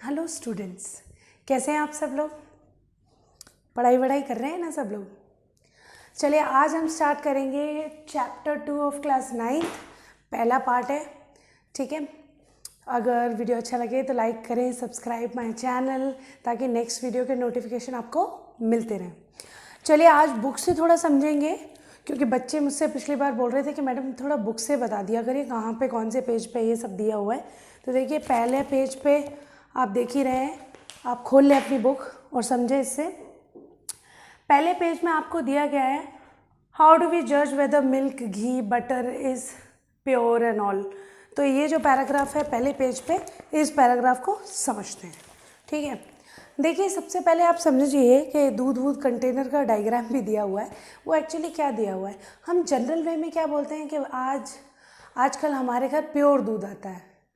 Hello students, कैसे हैं आप सब लोग? पढ़ाई कर रहे हैं ना सब लोग? चलिए आज हम स्टार्ट करेंगे चैप्टर 2 ऑफ क्लास 9th। पहला पार्ट है, ठीक है। अगर वीडियो अच्छा लगे तो लाइक करें, सब्सक्राइब माय चैनल, ताकि नेक्स्ट वीडियो के नोटिफिकेशन आपको मिलते रहें। चलिए आज बुक से थोड़ा समझेंगे, क्योंकि बच्चे मुझसे पिछली बार बोल रहे थे कि मैडम थोड़ा बुक से बता दिया करिए कहाँ पे कौन से पेज पे ये सब दिया हुआ है। तो देखिए पहले पेज पे आप देख ही रहे हैं, आप खोल लें अपनी बुक और समझें इससे। पहले पेज में आपको दिया गया है हाउ डू वी जज whether milk, ghee, butter is pure and all. तो ये जो पैराग्राफ है पहले पेज पे, इस पैराग्राफ को समझते हैं, ठीक है। देखिए सबसे पहले आप समझिए कि दूध कंटेनर का डायग्राम भी दिया हुआ है। वो एक्चुअली क्या दिया हुआ है, हम जनरल वे में क्या बोलते हैं कि आजकल हमारे घर प्योर दूध आता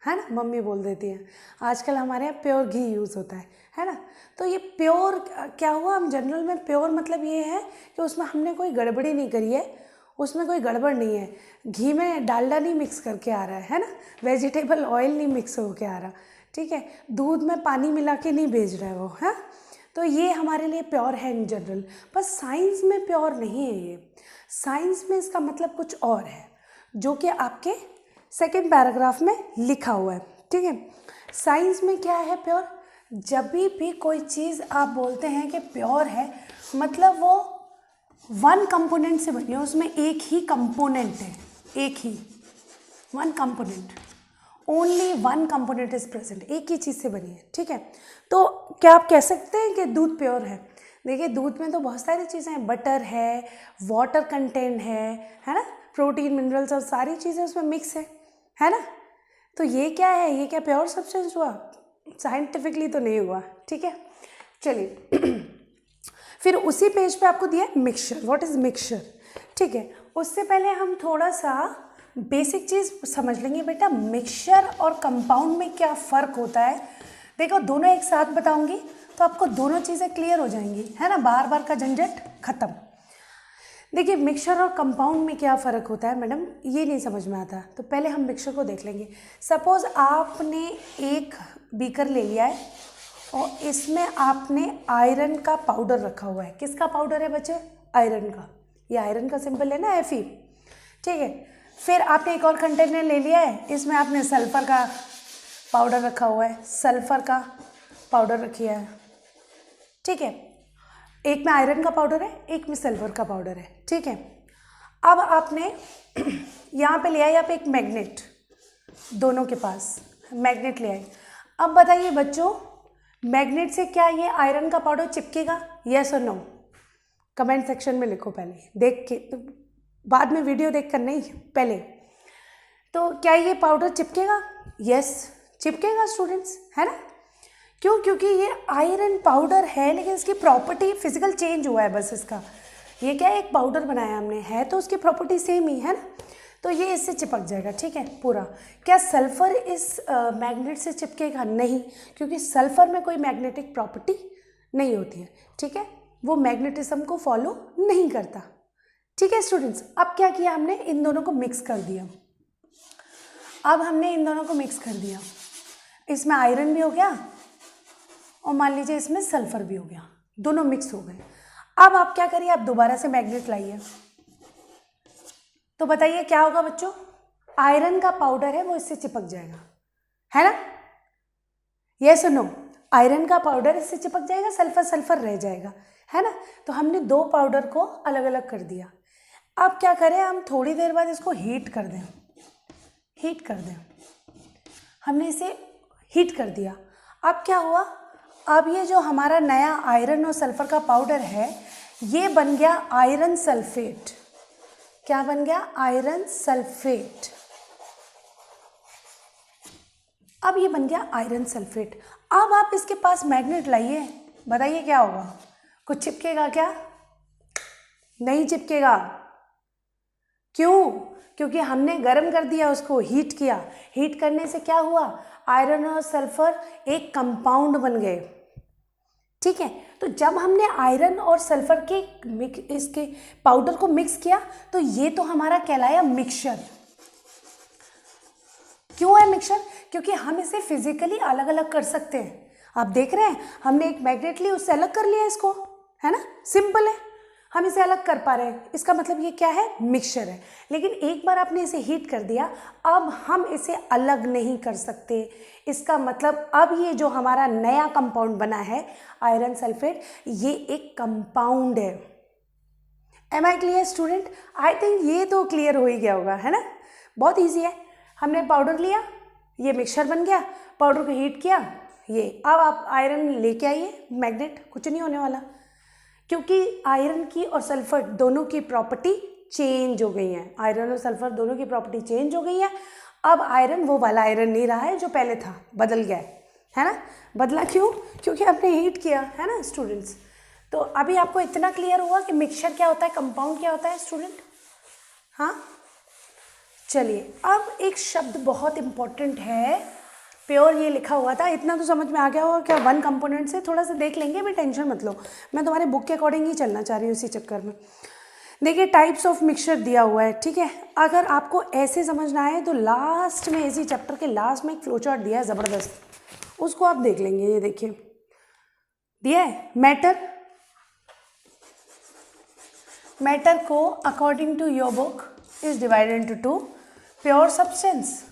है ना, मम्मी बोल देती हैं आजकल हमारे यहाँ प्योर घी यूज़ होता है ना। तो ये प्योर क्या हुआ, हम जनरल में प्योर मतलब ये है कि उसमें हमने कोई गड़बड़ी नहीं करी है, उसमें कोई गड़बड़ नहीं है। घी में डालडा नहीं मिक्स करके आ रहा है ना, वेजिटेबल ऑयल नहीं मिक्स होके आ रहा, ठीक है। दूध में पानी मिला के नहीं भेज रहा है वो, है। तो ये हमारे लिए प्योर है इन जनरल। पर साइंस में प्योर नहीं है ये। साइंस में इसका मतलब कुछ और है, जो कि आपके सेकेंड पैराग्राफ में लिखा हुआ है, ठीक है। साइंस में क्या है प्योर, जब भी कोई चीज़ आप बोलते हैं कि प्योर है, मतलब वो वन कंपोनेंट से बनी है, उसमें एक ही कंपोनेंट है, एक ही one component, only one component is present, एक ही चीज़ से बनी है, ठीक है। तो क्या आप कह सकते हैं कि दूध प्योर है? देखिए दूध में तो बहुत सारी चीज़ें हैं, बटर है, वाटर कंटेंट है ना, प्रोटीन, मिनरल्स और सारी चीज़ें उसमें मिक्स है ना। तो ये क्या है, ये क्या प्योर सब्सटेंस हुआ? साइंटिफिकली तो नहीं हुआ, ठीक है। चलिए फिर उसी पेज पे आपको दिया है मिक्सचर। व्हाट इज मिक्सचर, ठीक है। उससे पहले हम थोड़ा सा बेसिक चीज़ समझ लेंगे बेटा, मिक्सचर और कंपाउंड में क्या फ़र्क होता है। देखो दोनों एक साथ बताऊंगी तो आपको दोनों चीज़ें क्लियर हो जाएंगी, है ना, बार बार का झंझट खत्म। देखिए मिक्सचर और कंपाउंड में क्या फ़र्क होता है मैडम, ये नहीं समझ में आता, तो पहले हम मिक्सचर को देख लेंगे। सपोज़ आपने एक बीकर ले लिया है और इसमें आपने आयरन का पाउडर रखा हुआ है। किसका पाउडर है बच्चे? आयरन का। ये आयरन का सिंबल है ना, Fe, ठीक है। फिर आपने एक और कंटेनर ले लिया है, इसमें आपने सल्फ़र का पाउडर रखा हुआ है, सल्फ़र का पाउडर रखिए है, ठीक है। एक में आयरन का पाउडर है, एक में सल्फ़र का पाउडर है, ठीक है। अब आपने यहाँ पे लिया है, यहाँ पे एक मैग्नेट, दोनों के पास मैग्नेट ले आए। अब बताइए बच्चों, मैग्नेट से क्या ये आयरन का पाउडर चिपकेगा, यस और नो? कमेंट सेक्शन में लिखो पहले, देख के, तो बाद में वीडियो देख कर नहीं, पहले। तो क्या ये पाउडर चिपकेगा? यस चिपकेगा स्टूडेंट्स, है ना। क्यों? क्योंकि ये आयरन पाउडर है, लेकिन इसकी प्रॉपर्टी फिजिकल चेंज हुआ है बस इसका। ये क्या है, एक पाउडर बनाया हमने, है तो उसकी प्रॉपर्टी सेम ही है ना, तो ये इससे चिपक जाएगा, ठीक है पूरा। क्या सल्फ़र इस मैग्नेट से चिपकेगा? नहीं, क्योंकि सल्फ़र में कोई मैग्नेटिक प्रॉपर्टी नहीं होती है, ठीक है, वो मैग्नेटिज्म को फॉलो नहीं करता, ठीक है स्टूडेंट्स। अब क्या किया हमने, इन दोनों को मिक्स कर दिया। अब हमने इन दोनों को मिक्स कर दिया, इसमें आयरन भी हो गया और मान लीजिए इसमें सल्फ़र भी हो गया, दोनों मिक्स हो गए। अब आप क्या करिए, आप दोबारा से मैग्नेट लाइए, तो बताइए क्या होगा बच्चों, आयरन का पाउडर है वो इससे चिपक जाएगा, है ना, यस और नो? आयरन का पाउडर इससे चिपक जाएगा, सल्फर रह जाएगा, है ना। तो हमने दो पाउडर को अलग अलग कर दिया। अब क्या करें, हम थोड़ी देर बाद इसको हीट कर दें, हमने इसे हीट कर दिया। अब क्या हुआ, अब ये जो हमारा नया आयरन और सल्फर का पाउडर है, ये बन गया आयरन सल्फेट। क्या बन गया? Iron sulphate. अब ये बन गया आयरन सल्फेट। अब आप इसके पास मैग्नेट लाइए, बताइए क्या होगा, कुछ चिपकेगा क्या? नहीं चिपकेगा। क्यों? क्योंकि हमने गर्म कर दिया, उसको हीट किया। हीट करने से क्या हुआ, आयरन और सल्फर एक कंपाउंड बन गए, ठीक है। तो जब हमने आयरन और सल्फर के इसके पाउडर को मिक्स किया, तो ये तो हमारा कहलाया मिक्सचर। क्यों है मिक्सचर? क्योंकि हम इसे फिजिकली अलग अलग कर सकते हैं। आप देख रहे हैं, हमने एक मैग्नेट ली, उससे अलग कर लिया इसको, है ना, सिंपल है, हम इसे अलग कर पा रहे हैं, इसका मतलब ये क्या है, मिक्सचर है। लेकिन एक बार आपने इसे हीट कर दिया, अब हम इसे अलग नहीं कर सकते। इसका मतलब अब ये जो हमारा नया कंपाउंड बना है आयरन सल्फेट, ये एक कंपाउंड है। Am I clear student? I think ये तो क्लियर हो ही गया होगा, है ना, बहुत ईजी है। हमने पाउडर लिया, ये मिक्सचर बन गया, पाउडर को हीट किया, ये अब आप आयरन लेके आइए, मैग्नेट, कुछ नहीं होने वाला, क्योंकि आयरन की और सल्फर दोनों की प्रॉपर्टी चेंज हो गई है। आयरन और सल्फर दोनों की प्रॉपर्टी चेंज हो गई है। अब आयरन वो वाला आयरन नहीं रहा है जो पहले था, बदल गया है ना। बदला क्यों? क्योंकि आपने हीट किया, है ना स्टूडेंट्स। तो अभी आपको इतना क्लियर हुआ कि मिक्सचर क्या होता है, कंपाउंड क्या होता है स्टूडेंट। हाँ, चलिए अब एक शब्द बहुत इंपॉर्टेंट है, प्योर, ये लिखा हुआ था, इतना तो समझ में आ गया होगा क्या, वन कंपोनेंट से थोड़ा सा देख लेंगे, भी टेंशन मत लो, मैं तुम्हारे बुक के अकॉर्डिंग ही चलना चाह रही हूँ इसी चक्कर में। देखिए टाइप्स ऑफ मिक्सचर दिया हुआ है, ठीक है। अगर आपको ऐसे समझना है तो लास्ट में, इसी चैप्टर के लास्ट में एक फ्लो चार्ट दिया है ज़बरदस्त, उसको आप देख लेंगे। ये देखिए दिया है, मैटर को according to your book is divided into two, pure substance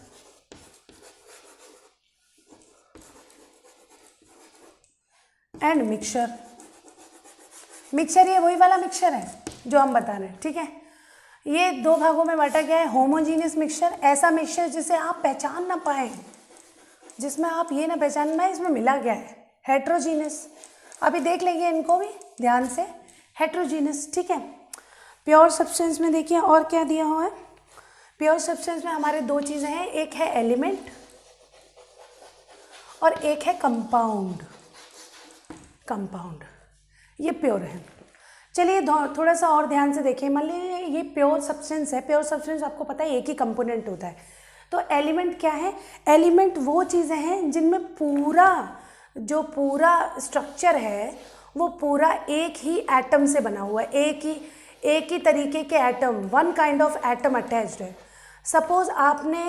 and mixture. Mixture ये वही वाला मिक्सचर है जो हम बता रहे हैं, ठीक है। ये दो भागों में बांटा गया है। होमोजीनियस मिक्सचर, ऐसा मिक्सचर जिसे आप पहचान ना पाए, जिसमें आप ये ना पहचान पाए इसमें मिला गया है। हेट्रोजीनियस, अभी देख लेंगे इनको भी ध्यान से, हेट्रोजीनियस, ठीक है। प्योर सब्सटेंस में देखिए और क्या दिया हुआ है। प्योर सब्सटेंस में हमारे दो चीज़ें हैं, एक है एलिमेंट और एक है कंपाउंड। कंपाउंड ये प्योर है। चलिए थोड़ा सा और ध्यान से देखिए, मान लीजिए ये प्योर सब्सटेंस है। प्योर सब्सटेंस आपको पता है एक ही कंपोनेंट होता है। तो एलिमेंट क्या है? एलिमेंट वो चीज़ें हैं जिनमें जो पूरा स्ट्रक्चर है वो पूरा एक ही एटम से बना हुआ है, एक ही तरीके के atom, one kind of atom attached है। सपोज आपने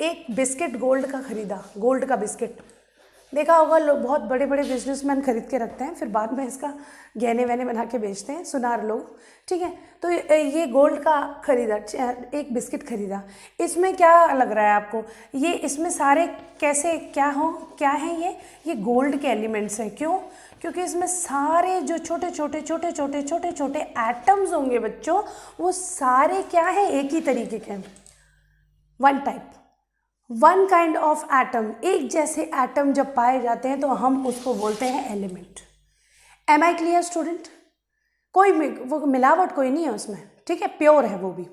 एक बिस्किट गोल्ड का खरीदा, गोल्ड का बिस्किट देखा होगा, लोग बहुत बड़े बड़े बिजनेसमैन खरीद के रखते हैं, फिर बाद में इसका गहने वहने बना के बेचते हैं, सुनार लोग, ठीक है। तो ये गोल्ड का खरीदा, एक बिस्किट खरीदा, इसमें क्या लग रहा है आपको? ये इसमें सारे कैसे क्या है ये गोल्ड के एलिमेंट्स हैं। क्यों? क्योंकि इसमें सारे जो छोटे छोटे एटम्स होंगे बच्चों, वो सारे क्या है, एक ही तरीके के, one type, one kind of atom. एक जैसे एटम जब पाए जाते हैं तो हम उसको बोलते हैं element. Am I clear student? कोई वो मिलावट कोई नहीं है उसमें, ठीक है, प्योर है वो भी,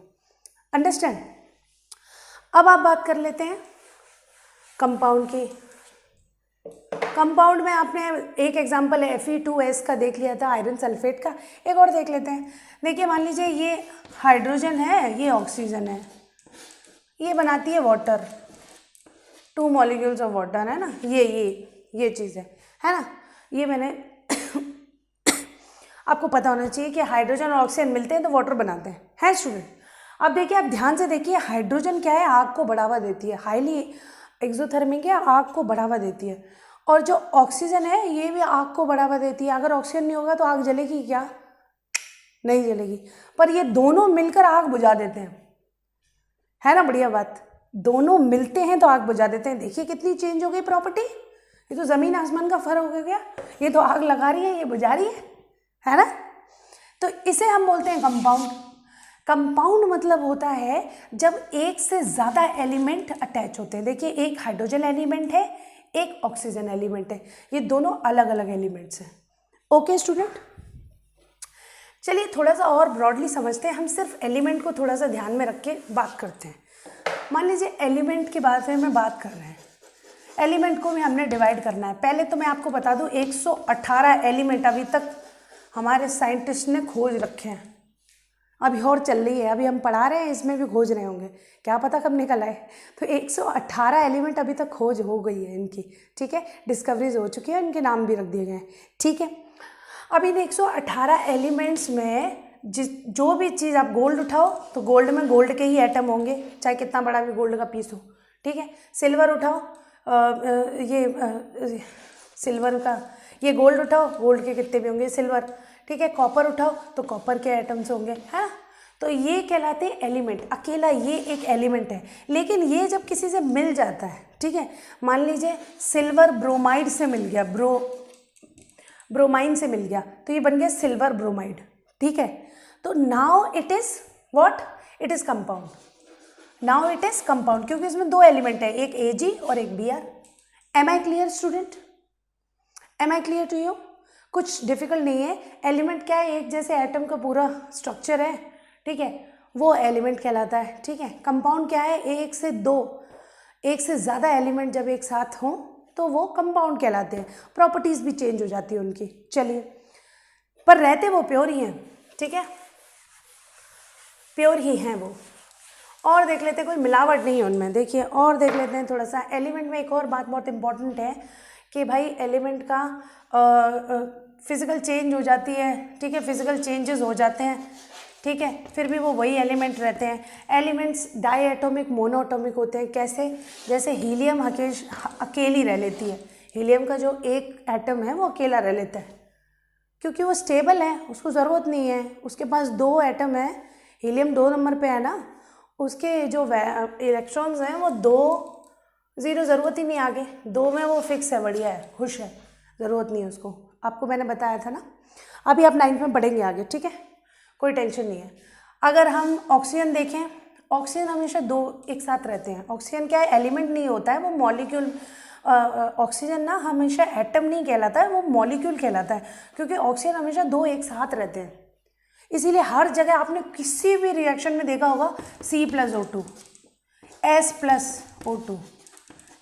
अंडरस्टैंड। अब आप बात कर लेते हैं कंपाउंड की। कंपाउंड में आपने एक एग्जांपल है Fe2S का देख लिया था, आयरन सल्फेट का। एक और देख लेते हैं। देखिए मान लीजिए ये हाइड्रोजन है, ये ऑक्सीजन है, ये बनाती है वाटर, 2 मॉलिक्यूल्स ऑफ वाटर, है ना, ये चीज़ है ना। ये मैंने आपको पता होना चाहिए कि हाइड्रोजन और ऑक्सीजन मिलते हैं तो वाटर बनाते हैं स्टूडेंट। अब देखिए, आप ध्यान से देखिए, हाइड्रोजन क्या है, आग को बढ़ावा देती है, हाईली एक्सोथर्मिक है, आग को बढ़ावा देती है। और जो ऑक्सीजन है ये भी आग को बढ़ावा देती है। अगर ऑक्सीजन नहीं होगा तो आग जलेगी क्या? नहीं जलेगी। पर ये दोनों मिलकर आग बुझा देते हैं, है ना, बढ़िया बात। दोनों मिलते हैं तो आग बुझा देते हैं। देखिए कितनी चेंज हो गई प्रॉपर्टी, ये तो ज़मीन आसमान का फर्क हो गया। ये तो आग लगा रही है, ये बुझा रही है ना। तो इसे हम बोलते हैं कंपाउंड। कंपाउंड मतलब होता है जब एक से ज़्यादा एलिमेंट अटैच होते हैं। देखिए एक हाइड्रोजन एलिमेंट है, एक ऑक्सीजन एलिमेंट है, ये दोनों अलग अलग एलिमेंट्स हैं। ओके स्टूडेंट, चलिए थोड़ा सा और ब्रॉडली समझते हैं। हम सिर्फ एलिमेंट को थोड़ा सा ध्यान में रख के बात करते हैं। मान लीजिए एलिमेंट के बारे में बात कर रहे हैं, एलिमेंट को भी हमने डिवाइड करना है। पहले तो मैं आपको बता दूं 118 एलिमेंट अभी तक हमारे साइंटिस्ट ने खोज रखे हैं। अभी और चल रही है, अभी हम पढ़ा रहे हैं, इसमें भी खोज रहे होंगे, क्या पता कब निकल आए। तो 118 एलिमेंट अभी तक खोज हो गई है इनकी, ठीक है, डिस्कवरीज हो चुकी है, इनके नाम भी रख दिए गए हैं, ठीक है। अब इन 118 एलिमेंट्स में जो भी चीज़ आप गोल्ड उठाओ तो गोल्ड में गोल्ड के ही एटम होंगे, चाहे कितना बड़ा भी गोल्ड का पीस हो, ठीक है। सिल्वर उठाओ, सिल्वर का, ये गोल्ड उठाओ, गोल्ड के कितने भी होंगे सिल्वर, ठीक है। कॉपर उठाओ तो कॉपर के एटम्स होंगे, है ना। तो ये कहलाते हैं एलिमेंट, अकेला ये एक एलिमेंट है। लेकिन ये जब किसी से मिल जाता है, ठीक है, मान लीजिए सिल्वर ब्रोमाइड से मिल गया, ब्रोमाइन से मिल गया, तो ये बन गया सिल्वर ब्रोमाइड, ठीक है। तो now it is what, it is compound, now it is compound, क्योंकि इसमें दो एलिमेंट है, एक Ag और एक Br। Am I clear student, am I clear to you? कुछ डिफिकल्ट नहीं है। एलिमेंट क्या है, एक जैसे एटम का पूरा स्ट्रक्चर है, ठीक है, वो एलिमेंट कहलाता है, ठीक है। कंपाउंड क्या है, एक से दो, एक से ज़्यादा एलिमेंट जब एक साथ हों तो वो कंपाउंड कहलाते हैं। प्रॉपर्टीज़ भी चेंज हो जाती है उनकी, चलिए, पर रहते वो प्योर ही हैं, ठीक है, प्योर ही हैं वो। और देख लेते हैं, कोई मिलावट नहीं है उनमें, देखिए और देख लेते हैं थोड़ा सा। एलिमेंट में एक और बात बहुत इंपॉर्टेंट है कि भाई एलिमेंट का फिजिकल चेंज हो जाती है, ठीक है, फिजिकल चेंजेस हो जाते हैं, ठीक है, फिर भी वो वही एलिमेंट रहते हैं। एलिमेंट्स डाई एटॉमिक मोनोएटॉमिक होते हैं, कैसे, जैसे हीलियम अकेली रह लेती है, हीलियम का जो एक एटम है वो अकेला रह लेता है क्योंकि वो स्टेबल है, उसको ज़रूरत नहीं है, उसके पास दो एटम है, हीलियम 2 नंबर पे है ना, उसके जो इलेक्ट्रॉन्स हैं वो 2 0, ज़रूरत ही नहीं आगे, 2 में वो फिक्स है, बढ़िया है, खुश है, ज़रूरत नहीं है उसको। आपको मैंने बताया था ना, अभी आप 9th में पढ़ेंगे आगे, ठीक है, कोई टेंशन नहीं है। अगर हम ऑक्सीजन देखें, ऑक्सीजन हमेशा 2 एक साथ रहते हैं। ऑक्सीजन क्या है, एलिमेंट नहीं होता है, वो मॉलिक्यूल, ऑक्सीजन ना हमेशा एटम नहीं कहलाता है, वो मॉलिक्यूल कहलाता है, क्योंकि ऑक्सीजन हमेशा 2 एक साथ रहते हैं। इसीलिए हर जगह आपने किसी भी रिएक्शन में देखा होगा C+O2, S+O2,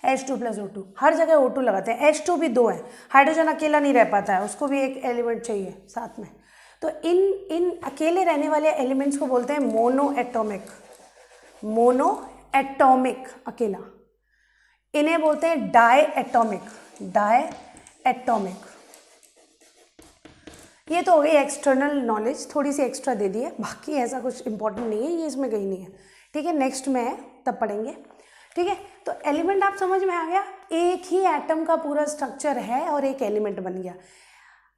H2+O2, हर जगह O2 लगाते हैं। H2 भी 2 है, हाइड्रोजन अकेला नहीं रह पाता है, उसको भी एक एलिमेंट चाहिए साथ में। तो इन अकेले रहने वाले एलिमेंट्स को बोलते हैं मोनोएटॉमिक, मोनोएटॉमिक अकेला। इन्हें बोलते हैं डायएटॉमिक, डायएटॉमिक। ये तो हो गई एक्सटर्नल नॉलेज, थोड़ी सी एक्स्ट्रा दे दी है, बाकी ऐसा कुछ इंपॉर्टेंट नहीं है, ये इसमें कहीं नहीं है, ठीक है। नेक्स्ट में है तब पढ़ेंगे, ठीक है। तो एलिमेंट आप समझ में आ गया, एक ही एटम का पूरा स्ट्रक्चर है और एक एलिमेंट बन गया।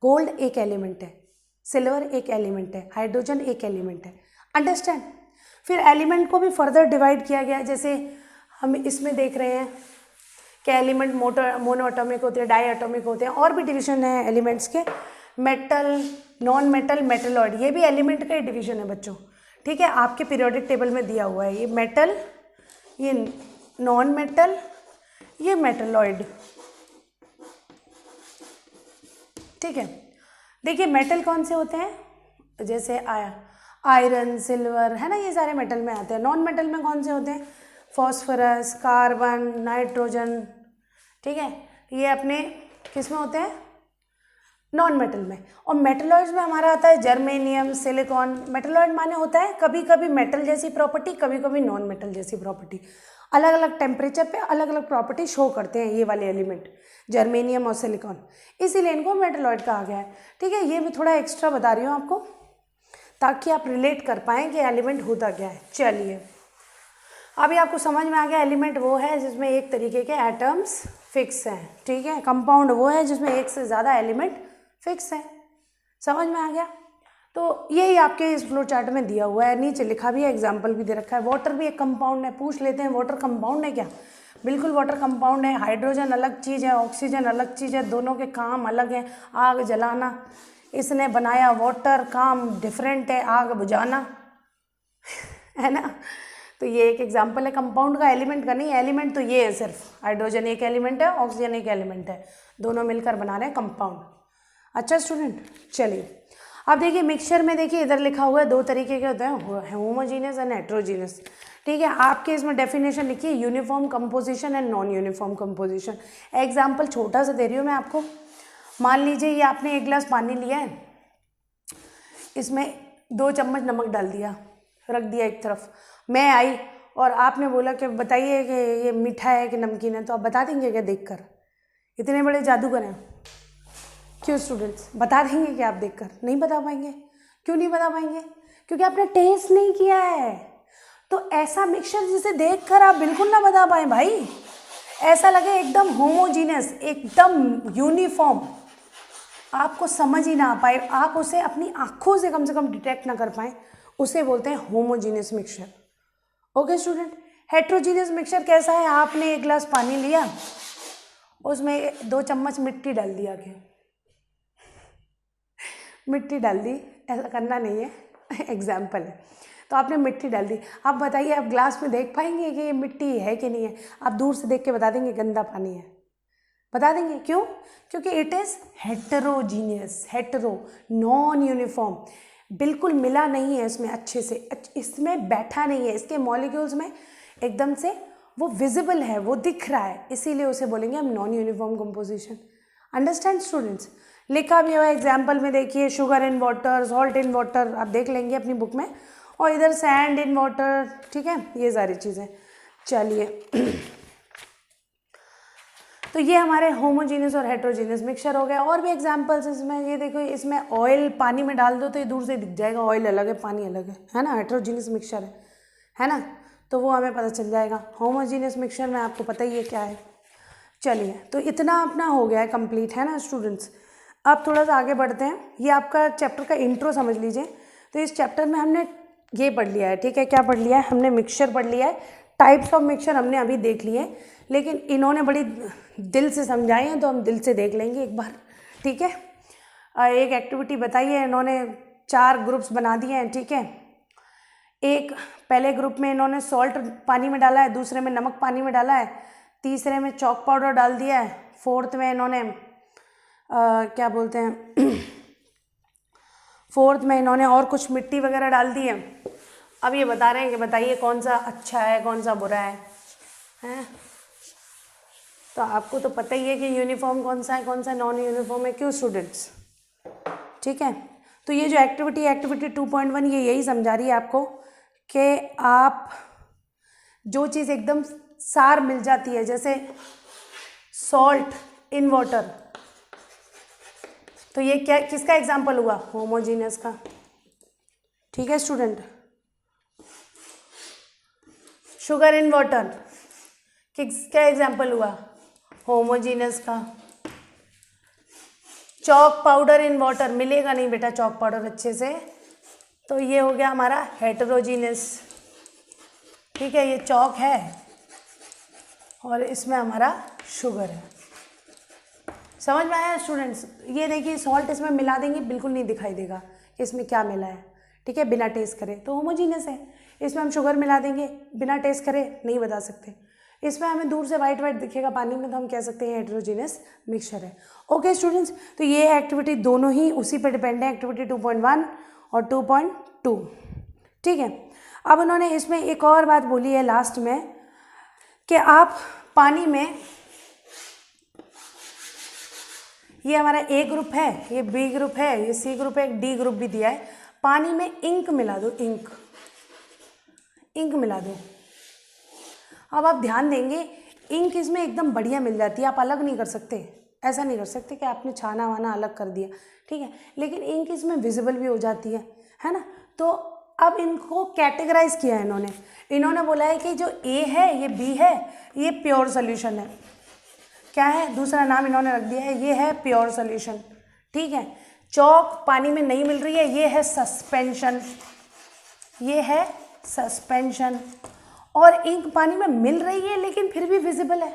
गोल्ड एक एलिमेंट है, सिल्वर एक एलिमेंट है, हाइड्रोजन एक एलिमेंट है, अंडरस्टैंड। फिर एलिमेंट को भी फर्दर डिवाइड किया गया, जैसे हम इसमें देख रहे हैं कि एलिमेंट मोनोएटॉमिक होते हैं, डायएटॉमिक होते हैं, और भी डिवीजन है एलिमेंट्स के, मेटल, नॉन मेटल, मेटलॉइड, ये भी एलिमेंट का ही डिवीजन है बच्चों, ठीक है, आपके पीरियोडिक टेबल में दिया हुआ है। ये मेटल, ये नॉन मेटल, ये मेटलॉइड, ठीक है। देखिए मेटल कौन से होते हैं, जैसे आयरन, सिल्वर, है ना, ये सारे मेटल में आते हैं। नॉन मेटल में कौन से होते हैं, फॉस्फोरस, कार्बन, नाइट्रोजन, ठीक है, ये अपने किस में होते हैं, नॉन मेटल में। और मेटलॉइड्स में हमारा आता है जर्मेनियम, सिलिकॉन। मेटलॉइड माने होता है कभी कभी मेटल जैसी प्रॉपर्टी, कभी कभी नॉन मेटल जैसी प्रॉपर्टी, अलग अलग टेम्परेचर पे अलग अलग प्रॉपर्टी शो करते हैं ये वाले एलिमेंट, जर्मेनियम और सिलिकॉन, इसीलिए इनको मेटलॉइड कहा गया है, ठीक है। ये मैं थोड़ा एक्स्ट्रा बता रही हूँ आपको ताकि आप रिलेट कर पाएँ कि एलिमेंट होता क्या है। चलिए अभी आपको समझ में आ गया, एलिमेंट वो है जिसमें एक तरीके के एटम्स फिक्स हैं, ठीक है। कंपाउंड वो है जिसमें एक से ज़्यादा एलिमेंट फिक्स है, समझ में आ गया। तो यही आपके इस फ्लो चार्ट में दिया हुआ है, नीचे लिखा भी है, एग्जाम्पल भी दे रखा है। वाटर भी एक कंपाउंड है, पूछ लेते हैं वाटर कंपाउंड है क्या, बिल्कुल वाटर कंपाउंड है। हाइड्रोजन अलग चीज़ है, ऑक्सीजन अलग चीज़ है, दोनों के काम अलग हैं। आग जलाना इसने बनाया, वाटर काम डिफरेंट है, आग बुझाना, है ना। तो ये एक एग्जाम्पल है कंपाउंड का, एलिमेंट का नहीं। एलिमेंट तो ये है, सिर्फ हाइड्रोजन एक एलिमेंट है, ऑक्सीजन एक एलिमेंट है, दोनों मिलकर बना रहे हैं कंपाउंड। अच्छा स्टूडेंट, चलिए अब देखिए मिक्सचर में, देखिए इधर लिखा हुआ है 2 तरीके के होते हैं, होमोजीनियस एंड हेट्रोजीनियस, ठीक है। आपके इसमें डेफिनेशन लिखिए, uniform composition and non uniform composition. Example छोटा सा दे रही हूँ मैं आपको। मान लीजिए ये आपने 1 गिलास पानी लिया है, इसमें 2 चम्मच नमक डाल दिया, रख दिया एक तरफ। मैं आई और आपने बोला कि बताइए कि ये मीठा है कि नमकीन है, तो आप बता देंगे क्या देखकर? इतने बड़े जादूगर हैं क्यों स्टूडेंट्स, बता देंगे क्या आप देखकर? नहीं बता पाएंगे। क्यों नहीं बता पाएंगे? क्योंकि आपने टेस्ट नहीं किया है। तो ऐसा मिक्सचर जिसे देखकर आप बिल्कुल ना बता पाएँ भाई, ऐसा लगे एकदम होमोजीनियस, एकदम यूनिफॉर्म, आपको समझ ही ना आ पाए, आप उसे अपनी आंखों से कम डिटेक्ट ना कर पाए, उसे बोलते हैं homogeneous mixture. Okay student, heterogeneous mixture कैसा है? आपने एक गिलास पानी लिया, उसमें 2 चम्मच मिट्टी डाल दिया, क्या मिट्टी डाल दी, ऐसा करना नहीं है एग्जाम्पल है। तो आपने मिट्टी डाल दी, आप बताइए आप ग्लास में देख पाएंगे कि ये मिट्टी है कि नहीं है? आप दूर से देख के बता देंगे गंदा पानी है, बता देंगे। क्यों? क्योंकि it is heterogeneous, hetero, non uniform, बिल्कुल मिला नहीं है इसमें अच्छे से, इसमें बैठा नहीं है, इसके मॉलिक्यूल्स में एकदम से वो विजिबल है, वो दिख रहा है, इसीलिए उसे बोलेंगे हम non uniform composition. Understand students? लिखा भी हुआ एग्जाम्पल में देखिए, sugar in water, salt in water, आप देख लेंगे अपनी बुक में, और इधर सैंड इन वाटर, ठीक है, ये सारी चीज़ें। चलिए तो ये हमारे होमोजीनियस और हेट्रोजीनियस मिक्सचर हो गया। और भी एग्जांपल्स इसमें, ये देखो, इसमें ऑयल पानी में डाल दो तो ये दूर से दिख जाएगा, ऑयल अलग है पानी अलग है ना, हेट्रोजीनियस मिक्सचर है ना, तो वो हमें पता चल जाएगा। होमोजीनियस मिक्सचर में आपको पता ही है क्या है। चलिए, तो इतना अपना हो गया है कंप्लीट, है ना स्टूडेंट्स। अब थोड़ा सा आगे बढ़ते हैं, ये आपका चैप्टर का इंट्रो समझ लीजिए। तो इस चैप्टर में हमने ये पढ़ लिया है, ठीक है, क्या पढ़ लिया है हमने? मिक्सचर पढ़ लिया है, टाइप्स ऑफ मिक्सचर हमने अभी देख लिए, लेकिन इन्होंने बड़ी दिल से समझाए हैं तो हम दिल से देख लेंगे एक बार, ठीक है। एक एक्टिविटी बताई है इन्होंने, 4 ग्रुप्स बना दिए हैं, ठीक है। एक पहले ग्रुप में इन्होंने सॉल्ट पानी में डाला है, दूसरे में नमक पानी में डाला है, तीसरे में चॉक पाउडर डाल दिया है, फोर्थ में इन्होंने क्या बोलते हैं फोर्थ में इन्होंने और कुछ मिट्टी वगैरह डाल दी है। अब ये बता रहे हैं कि बताइए कौन सा अच्छा है कौन सा बुरा है, हैं? तो आपको तो पता ही है कि यूनिफॉर्म कौन सा है कौन सा नॉन यूनिफॉर्म है, क्यों स्टूडेंट्स? ठीक है, तो ये जो एक्टिविटी 2.1 ये यही समझा रही है आपको कि आप जो चीज़ एकदम सार मिल जाती है, जैसे सॉल्ट इन वाटर, तो ये क्या किसका एग्जाम्पल हुआ? होमोजीनियस का, ठीक है स्टूडेंट। शुगर इन वाटर किसका एग्जाम्पल हुआ? होमोजीनियस का। चॉक पाउडर इन वाटर, मिलेगा नहीं बेटा चॉक पाउडर अच्छे से, तो ये हो गया हमारा हेटेरोजीनियस, ठीक है, ये चॉक है और इसमें हमारा शुगर है। समझ में आया स्टूडेंट्स? ये देखिए सॉल्ट इसमें मिला देंगे बिल्कुल नहीं दिखाई देगा कि इसमें क्या मिला है, ठीक है, बिना टेस्ट करे, तो होमोजीनियस है। इसमें हम शुगर मिला देंगे बिना टेस्ट करे, नहीं बता सकते। इसमें हमें दूर से वाइट वाइट दिखेगा पानी में, तो हम कह सकते हैं हेटेरोजीनियस मिक्सचर है। ओके स्टूडेंट्स, तो ये एक्टिविटी दोनों ही उसी पर डिपेंड है, एक्टिविटी 2.1 और 2.2, ठीक है। अब उन्होंने इसमें एक और बात बोली है लास्ट में कि आप पानी में, ये हमारा ए ग्रुप है, ये बी ग्रुप है, ये सी ग्रुप है, एक डी ग्रुप भी दिया है, पानी में इंक मिला दो, इंक मिला दो। अब आप ध्यान देंगे इंक इसमें एकदम बढ़िया मिल जाती है, आप अलग नहीं कर सकते, ऐसा नहीं कर सकते कि आपने छाना वाना अलग कर दिया, ठीक है, लेकिन इंक इसमें विजिबल भी हो जाती है ना। तो अब इनको कैटेगराइज किया है इन्होंने बोला है कि जो ए है ये बी है, ये प्योर सोल्यूशन है, क्या है दूसरा नाम इन्होंने रख दिया है, ये है प्योर सोल्यूशन, ठीक है। चॉक पानी में नहीं मिल रही है, ये है सस्पेंशन, ये है सस्पेंशन। और इंक पानी में मिल रही है लेकिन फिर भी विजिबल है,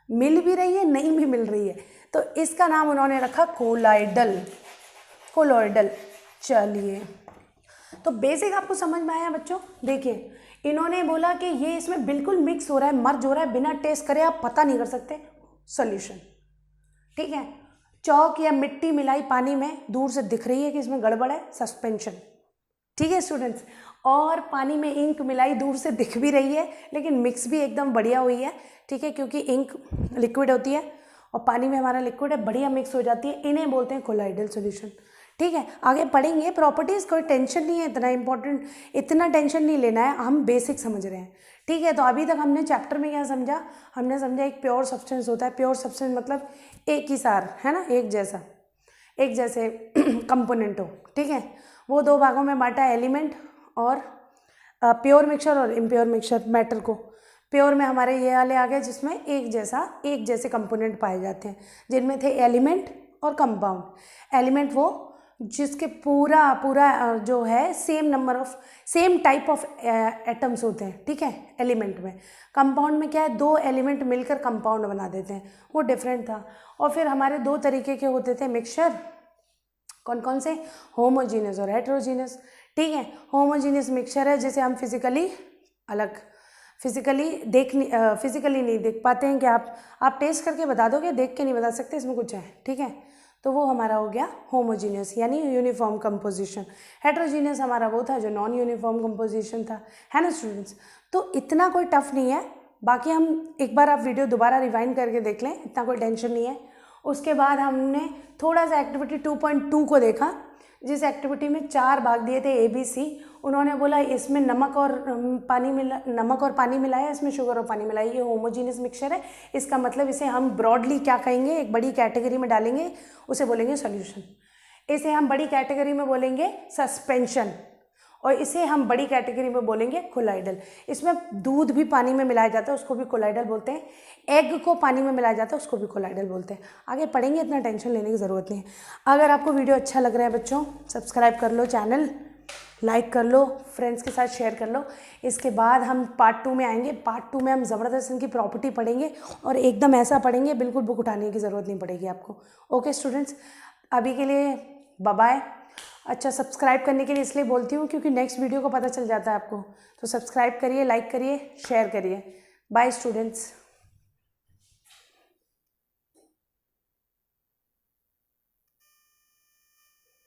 मिल भी रही है नहीं भी मिल रही है, तो इसका नाम उन्होंने रखा कोलॉइडल, कोलॉइडल। चलिए, तो बेसिक आपको समझ में आया बच्चों? देखिए इन्होंने बोला कि ये इसमें बिल्कुल मिक्स हो रहा है, मर्ज हो रहा है, बिना टेस्ट करे आप पता नहीं कर सकते, सॉल्यूशन, ठीक है। चौक या मिट्टी मिलाई पानी में, दूर से दिख रही है कि इसमें गड़बड़ है, सस्पेंशन, ठीक है स्टूडेंट्स। और पानी में इंक मिलाई, दूर से दिख भी रही है लेकिन मिक्स भी एकदम बढ़िया हुई है, ठीक है, क्योंकि इंक लिक्विड होती है और पानी में हमारा लिक्विड है, बढ़िया मिक्स हो जाती है, इन्हें बोलते हैं कोलॉइडल सॉल्यूशन, ठीक है। आगे पढ़ेंगे प्रॉपर्टीज़, कोई टेंशन नहीं है, इतना इंपॉर्टेंट, इतना टेंशन नहीं लेना है, हम बेसिक समझ रहे हैं, ठीक है। तो अभी तक हमने चैप्टर में क्या समझा? हमने समझा एक प्योर सब्सटेंस होता है, प्योर सब्सटेंस मतलब एक ही सार, है ना, एक जैसे कंपोनेंट हो, ठीक है। वो 2 भागों में बांटा, एलिमेंट और प्योर मिक्सचर और इम्प्योर मिक्सचर, मैटर को। प्योर में हमारे ये वाले आ गए जिसमें एक जैसे कंपोनेंट पाए जाते हैं, जिनमें थे एलिमेंट और कंपाउंड। एलिमेंट वो जिसके पूरा जो है सेम टाइप ऑफ एटम्स होते हैं, ठीक है, एलिमेंट में। कंपाउंड में क्या है, 2 एलिमेंट मिलकर कंपाउंड बना देते हैं, वो डिफरेंट था। और फिर हमारे 2 तरीके के होते थे मिक्सचर, कौन कौन से, होमोजीनियस और हेट्रोजीनियस, ठीक है। होमोजीनियस मिक्सचर है जिसे हम फिजिकली नहीं देख पाते हैं कि आप टेस्ट करके बता दोगे, देख के नहीं बता सकते इसमें कुछ है, ठीक है। तो वो हमारा हो गया होमोजीनियस यानी यूनिफॉर्म कंपोजिशन। हेट्रोजीनियस हमारा वो था जो नॉन यूनिफॉर्म कंपोजिशन था, है ना स्टूडेंट्स। तो इतना कोई टफ नहीं है, बाकी हम एक बार आप वीडियो दोबारा रिवाइंड करके देख लें, इतना कोई टेंशन नहीं है। उसके बाद हमने थोड़ा सा एक्टिविटी 2.2 को देखा, जिस एक्टिविटी में 4 भाग दिए थे ABC। उन्होंने बोला इसमें नमक और पानी मिलाया, इसमें शुगर और पानी मिलाया, ये होमोजीनियस मिक्सचर है। इसका मतलब इसे हम ब्रॉडली क्या कहेंगे, एक बड़ी कैटेगरी में डालेंगे, उसे बोलेंगे सॉल्यूशन। इसे हम बड़ी कैटेगरी में बोलेंगे सस्पेंशन, और इसे हम बड़ी कैटेगरी में बोलेंगे कोलाइडल। इसमें दूध भी पानी में मिलाया जाता है, उसको भी कोलाइडल बोलते हैं। एग को पानी में मिलाया जाता है, उसको भी कोलाइडल बोलते हैं। आगे पढ़ेंगे, इतना टेंशन लेने की ज़रूरत नहीं है। अगर आपको वीडियो अच्छा लग रहा है बच्चों, सब्सक्राइब कर लो, चैनल लाइक कर लो, फ्रेंड्स के साथ शेयर कर लो। इसके बाद हम पार्ट 2 में आएंगे। पार्ट 2 में हम ज़बरदस्त इनकी प्रॉपर्टी पढ़ेंगे, और एकदम ऐसा पढ़ेंगे बिल्कुल बुक उठाने की ज़रूरत नहीं पड़ेगी आपको। ओके स्टूडेंट्स, अभी के लिए बाय बाय। अच्छा, सब्सक्राइब करने के लिए इसलिए बोलती हूँ क्योंकि नेक्स्ट वीडियो को पता चल जाता है आपको, तो सब्सक्राइब करिए, लाइक करिए, शेयर करिए। Bye students.